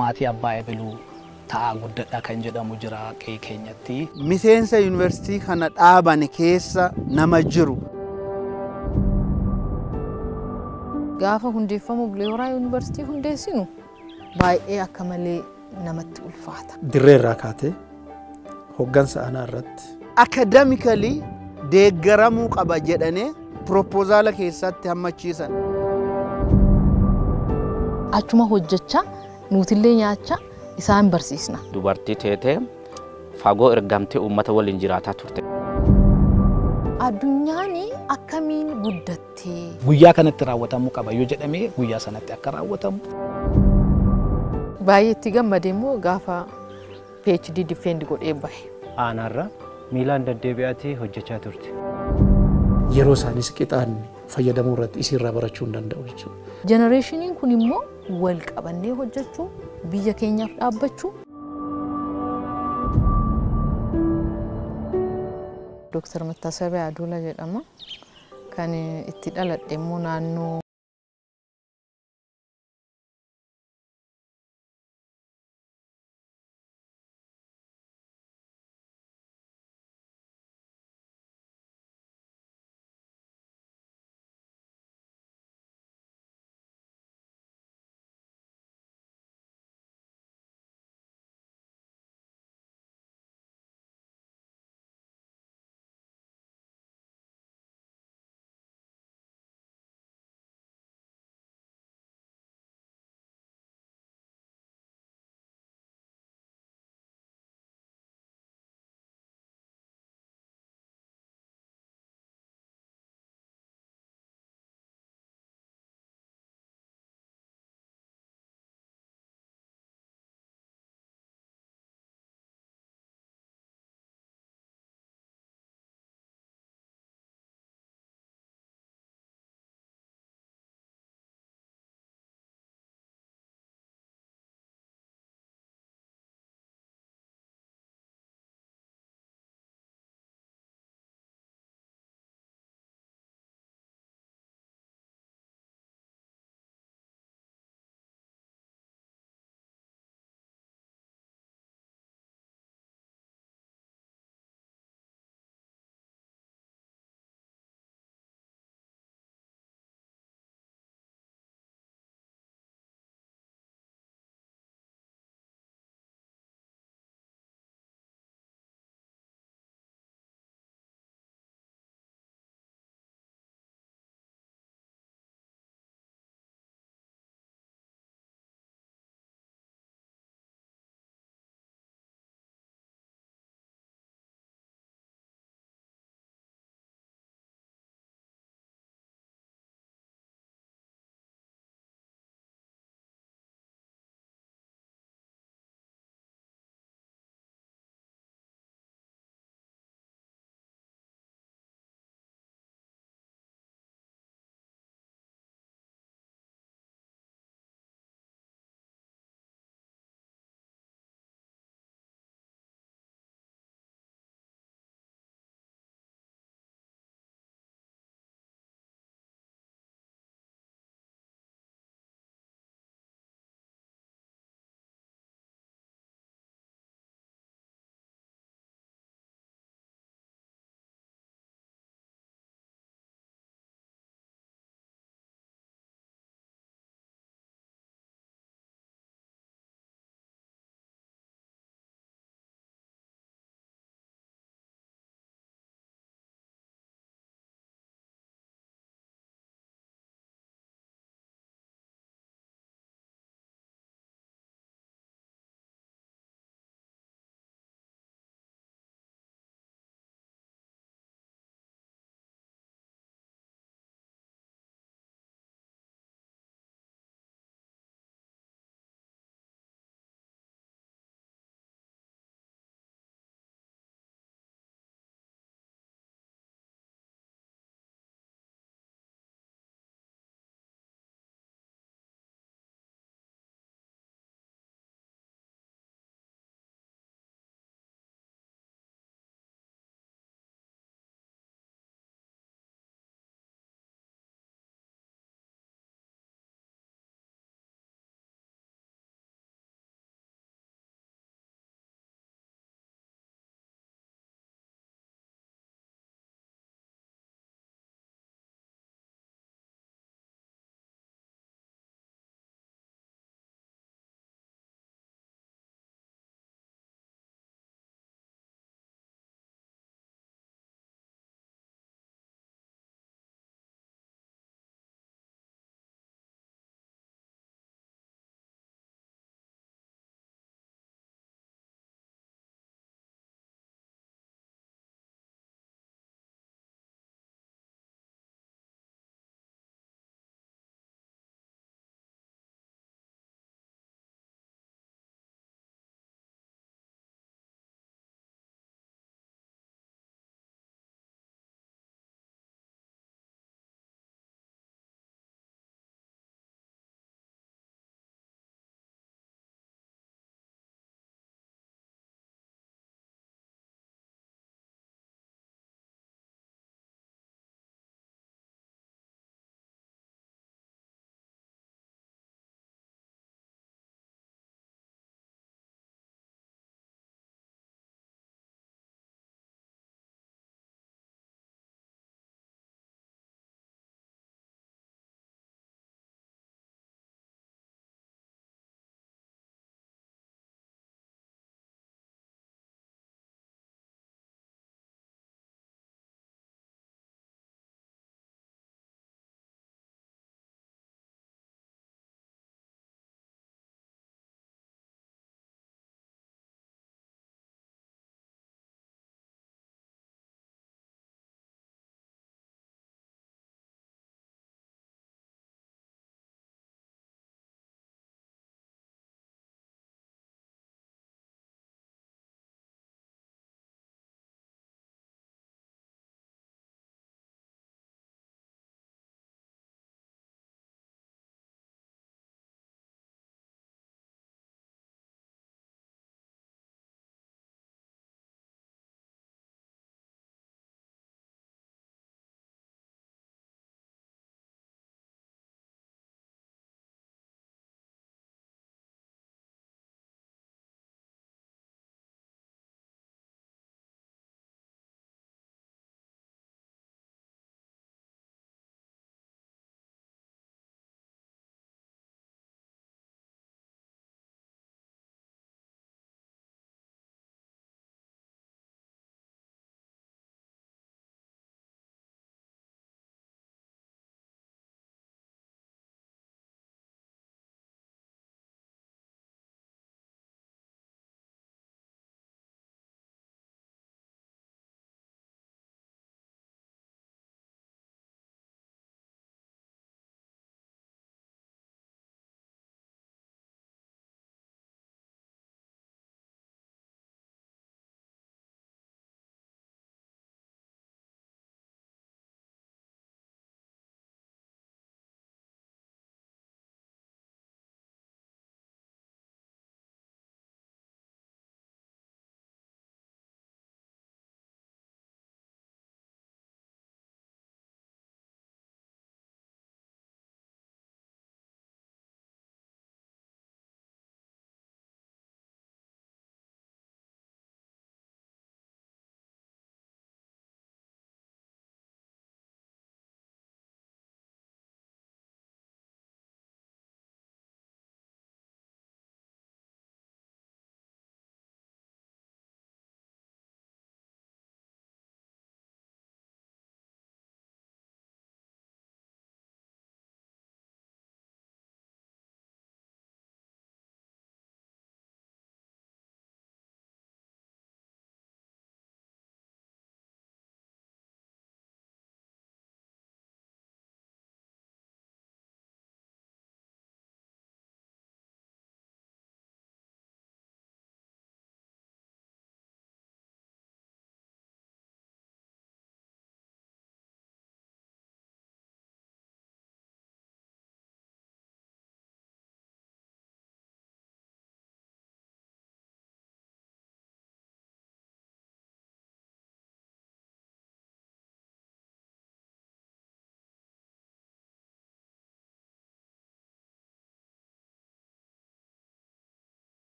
maatii abbaa ebiluu ta'aa guddadha kan jedhamu jira qe'ee keenyatti. Miseensa yuunivarsiitii kana dhaaban keessa nama jiru. Gaafa hundeeffamu Bulee Horaa yuunivarsiitii hundeessinu baay'ee akka malee namatti ulfaata. Dirree irraa kaatee hoggansa aanaa irratti Akademikali deeggaramuu qaba jedhanii propozaala keessatti hammachiisan. Achuma hojjechaa nuutillee nyaachaa isaan barsiisna. Dubartii teetee fagoo ergamtee uummata waliin jiraataa turte. Addunyaan akkamiin guddattee Guyyaa kanatti raawwatamuu qaba yoo jedhamee guyyaa sanatti akka raawwatamu. baay'ee itti gammadee immoo gaafa PhD defend godhee bahe. Aanarra miilaan deddeebi'atee hojjechaa turte. yeroo isaanis qixaan fayyadamuu irratti isirraa barachuu hin danda'u jechuudha. Generationiin kun immoo wal qabannee hojjechuu biyya keenyaaf dhaabbachuu. Dr. Mattasabiyaa Aduulaa jedhama. Kan itti dhaladhe immoo naannoo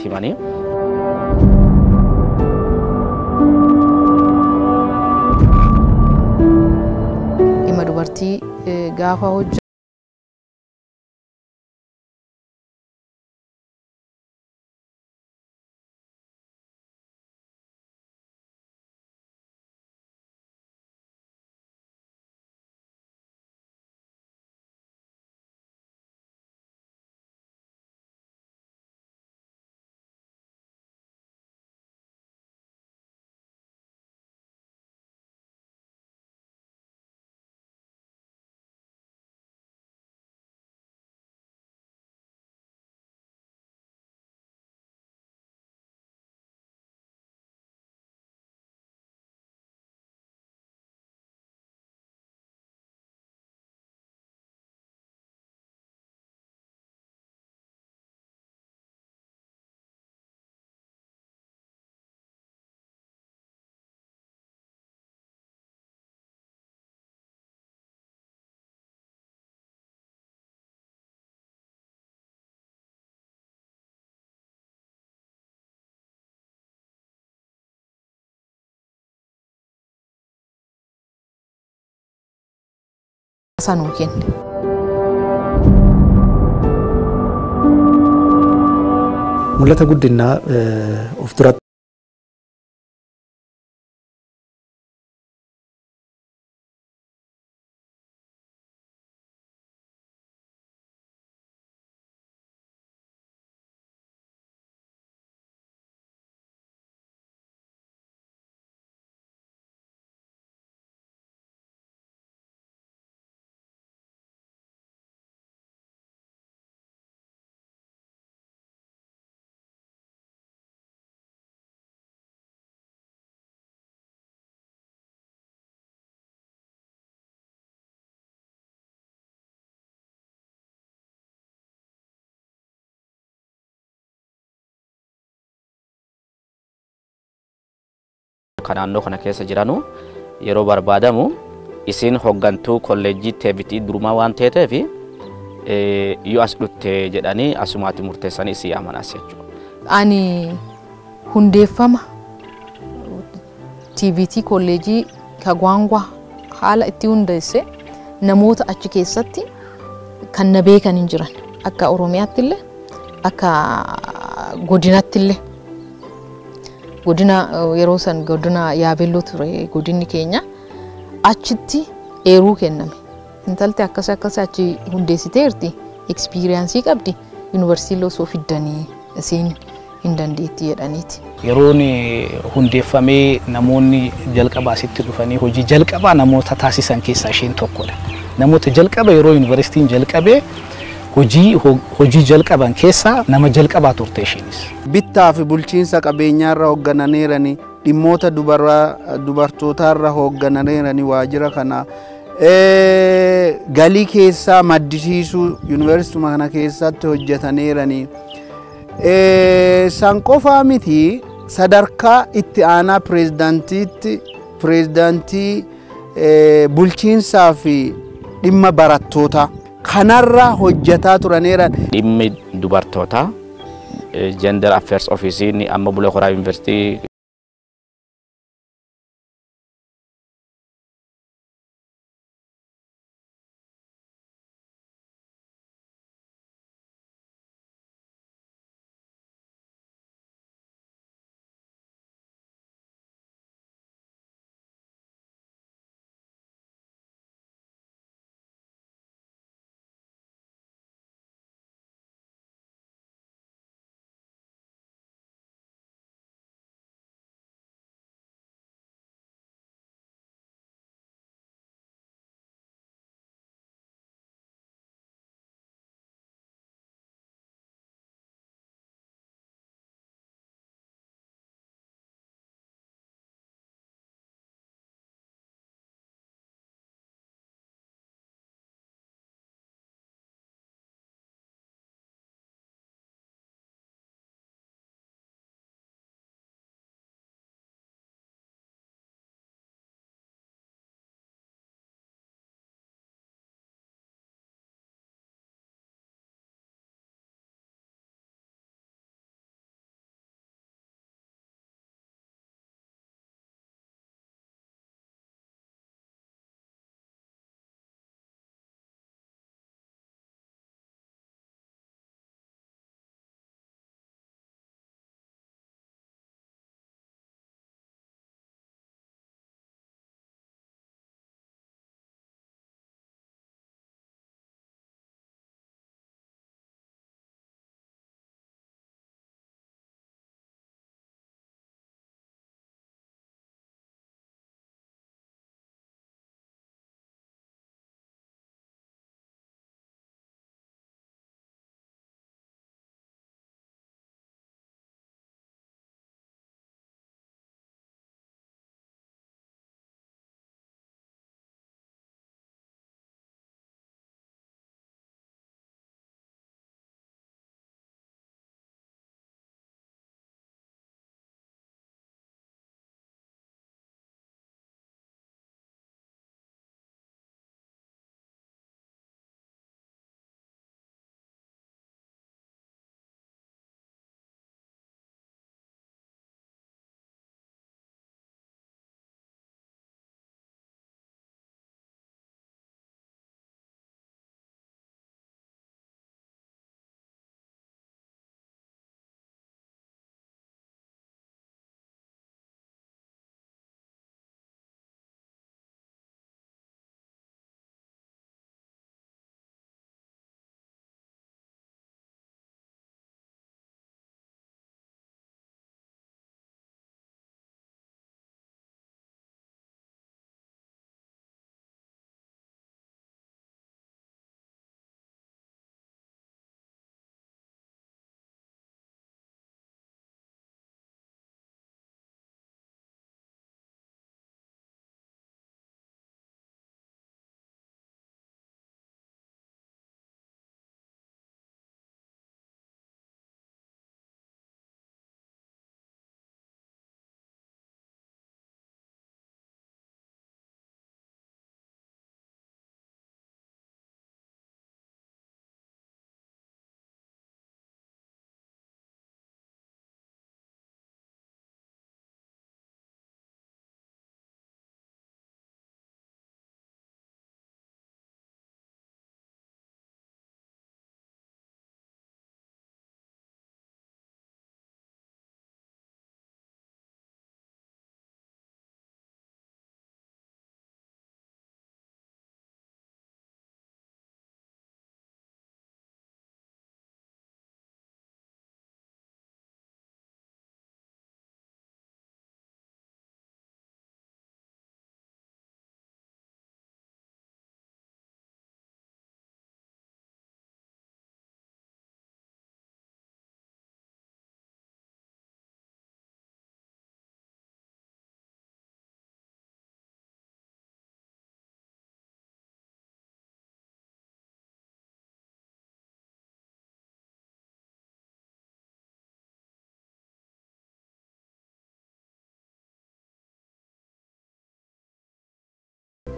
natti himanii. Dhimma dubartii gaafa hojjetu sanuu kenne. Mul'ata guddinaa of duratti kan naannoo kana keessa jiranu yeroo barbaadamu isin hoggantuu kolleejjii teebitii durumaa waan ta'eef yoo as dhutte jedhanii asumaatti murteessanii isii amanas jechuudha. Ani hundeeffama TVT kolleejii Kagwaangwaa haala itti hundeesse namoota achi keessatti kan na beekan hin jiran akka Oromiyaatti illee akka godinaatti illee godina yeroo san godina Yaabelloo ture godinni keenya achitti eeruu kenname. Intalti akkas achi hundeessiteerti experience qabdi yuunivarsiitii loosoo fiddanii isiin hin dandeetti jedhaniiti. Yeroon hundeeffamee namoonni jalqabaa asitti dhufanii hojii jalqabaa namoota taasisan keessaa isheen tokkodha. Namoota jalqaba yeroo yuunivarsiitiin jalqabee hojii jalqaban keessaa nama jalqabaa turte isheenis. Bittaa fi bulchiinsa qabeenyaarra hooggananeerani dhimmoota dubartootaarra hooggananeerani waajjira kana galii keessaa maddisiisuu yuunivarsiituma kana keessatti hojjetaneerani. San qofaa miti sadarkaa itti aanaa pireezidaantii bulchiinsaa fi dhimma barattootaa kanarra hojjetaa turaneeran. Dhimmi dubartootaa gender affairs office amma Bulee Horaa University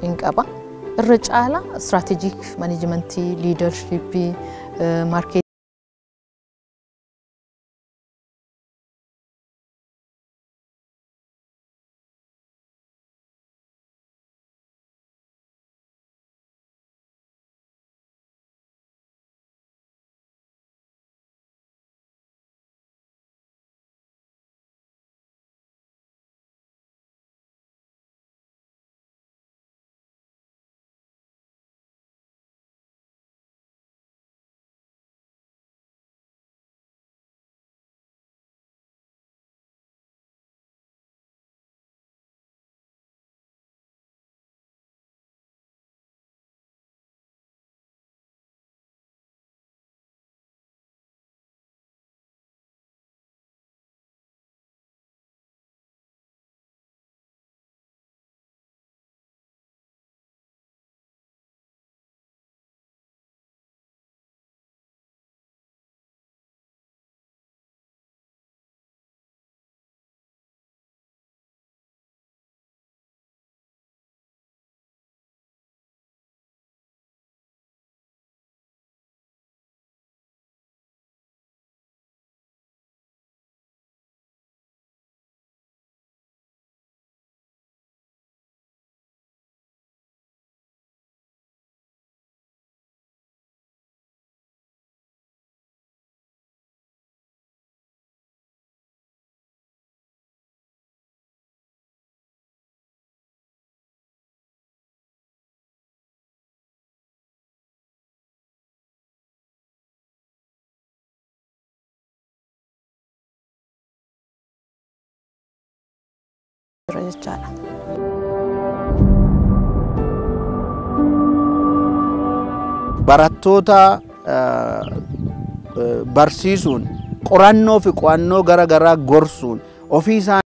hin qaba. Irra caala strategic management, leadership, market jechaadha. Barattoota barsiisuun qorannoo fi qo'annoo gara garaa gorsuun ofii isaanii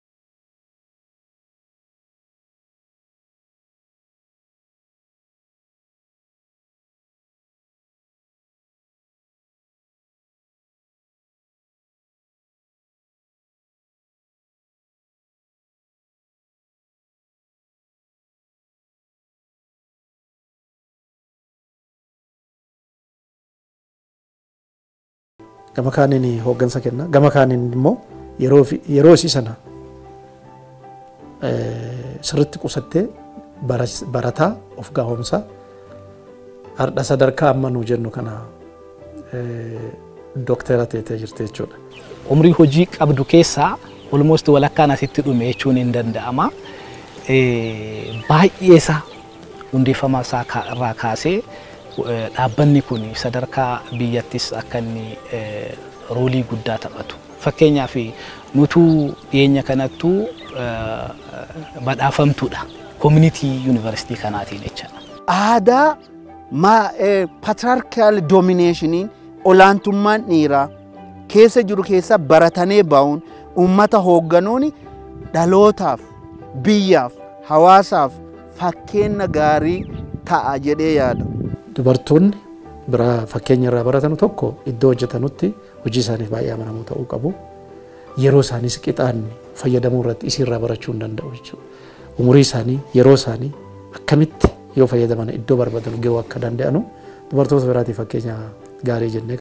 gama kaaniin hooggansa kenna. Gama kaaniin immoo yeroo isii sana sirriitti qusattee barataa of gaahomsa har'a sadarkaa amma nuu jennu kana doktera teetee jirti jechuudha. Umrii hojii qabdu keessaa almost walakkaan asitti dhume jechuun hin danda'ama. Baay'ee isaa hundeeffama isaa irraa kaasee dhaabbanni kun sadarkaa biyyattis akka inni roolii guddaa taphatu. Fakkeenyaaf nutuu dhiyeenya kanattuu badhaafamtuudha community university kanaatiin jechaadha. aadaa patriarchal dominationiin olaantummaan dhiiraa keessa jiru keessa baratanee bahuun uummata hoogganuun dhalootaaf biyyaaf hawaasaaf fakkeenya gaarii ta'a jedhee yaada. Dubartoonni biraa fakkeenya irraa baratanu tokko iddoo hojjetanutti hojii isaaniif baay'ee amanamoo ta'uu qabu. Yeroo isaaniis qixaan fayyadamuu irratti isirraa barachuu hin danda'u jechuudha. Umurii isaanii yeroo isaanii akkamitti yoo fayyadaman iddoo barbaadan gahuu akka danda'anu dubartoota biraatiif fakkeenya gaarii jennee